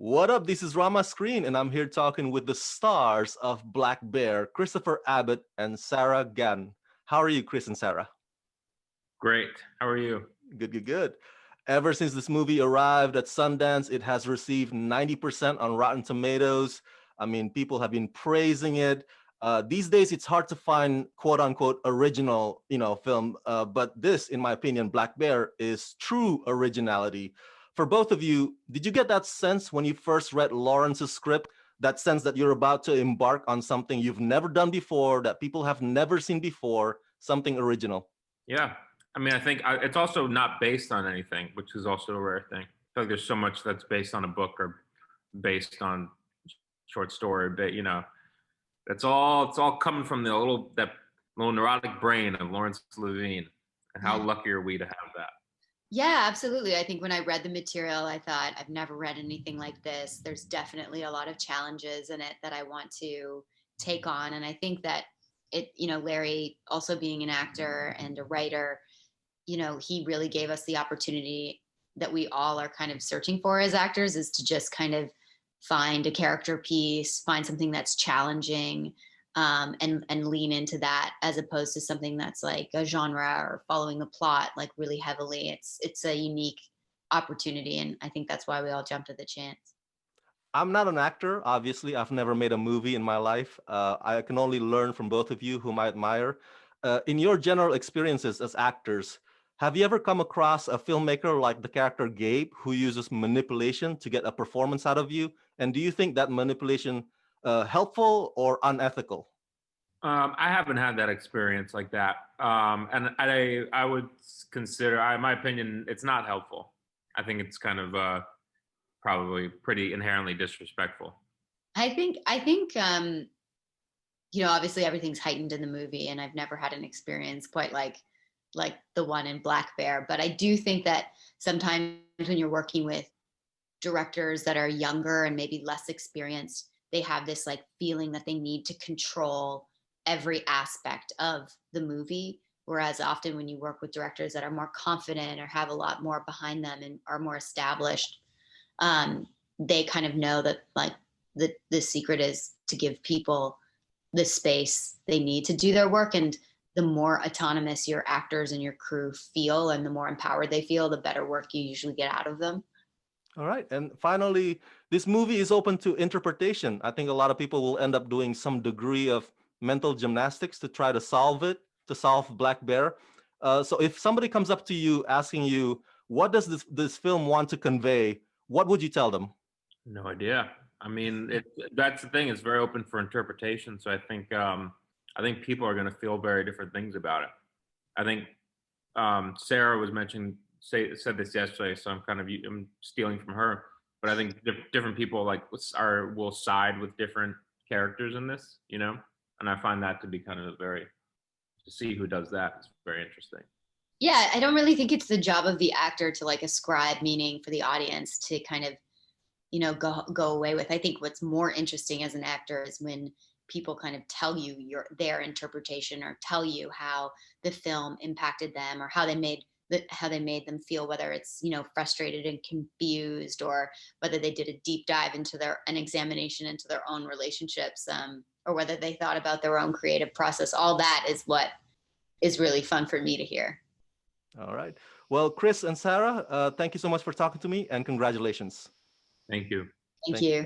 What up? This is Rama Screen, and I'm here talking with the stars of Black Bear, Christopher Abbott and Sarah Gadon. How are you, Chris and Sarah? Great. How are you? Good, good, good. Ever since this movie arrived at Sundance, it has received 90% on Rotten Tomatoes. I mean, people have been praising it. These days, it's hard to find "quote unquote" original, film. But this, in my opinion, Black Bear is true originality. For both of you, did you get that sense when you first read Lawrence's script? That sense that you're about to embark on something you've never done before, that people have never seen before, something original. Yeah. I mean, I think it's also not based on anything, which is also a rare thing. I feel like there's so much that's based on a book or based on short story, but it's all coming from that little neurotic brain of Lawrence Levine. And how lucky are we to have that? Yeah, absolutely. I think when I read the material, I thought, I've never read anything like this. There's definitely a lot of challenges in it that I want to take on. And I think that Larry also being an actor and a writer, he really gave us the opportunity that we all are kind of searching for as actors, is to just kind of find a character piece, find something that's challenging, and lean into that, as opposed to something that's like a genre or following the plot like really heavily. It's a unique opportunity, and I think that's why we all jumped at the chance. I'm not an actor, obviously. I've never made a movie in my life. I can only learn from both of you, whom I admire. In your general experiences as actors, have you ever come across a filmmaker like the character Gabe who uses manipulation to get a performance out of you? And do you think that manipulation helpful or unethical? I haven't had that experience like that, and I would consider, in my opinion, it's not helpful. I think it's kind of probably pretty inherently disrespectful. I think obviously everything's heightened in the movie, and I've never had an experience quite like the one in Black Bear. But I do think that sometimes when you're working with directors that are younger and maybe less experienced, they have this like feeling that they need to control every aspect of the movie. Whereas often when you work with directors that are more confident or have a lot more behind them and are more established, they kind of know that like the secret is to give people the space they need to do their work. And the more autonomous your actors and your crew feel and the more empowered they feel, the better work you usually get out of them. All right. And finally, this movie is open to interpretation. I think a lot of people will end up doing some degree of mental gymnastics to try to solve it, to solve Black Bear. So if somebody comes up to you asking you, what does this film want to convey? What would you tell them? No idea. I mean, that's the thing. It's very open for interpretation. So I think people are going to feel very different things about it. I think Sarah was said this yesterday, so I'm stealing from her. But I think different people will side with different characters in this, and I find that to be kind of to see who does that is very interesting. Yeah, I don't really think it's the job of the actor to like ascribe meaning for the audience to kind of go away with. I think what's more interesting as an actor is when people kind of tell you their interpretation, or tell you how the film impacted them, or how they made them feel, whether it's frustrated and confused, or whether they did a deep dive into an examination into their own relationships, or whether they thought about their own creative process. All that is what is really fun for me to hear. All right. Well, Chris and Sarah, thank you so much for talking to me, and congratulations. Thank you. Thank you.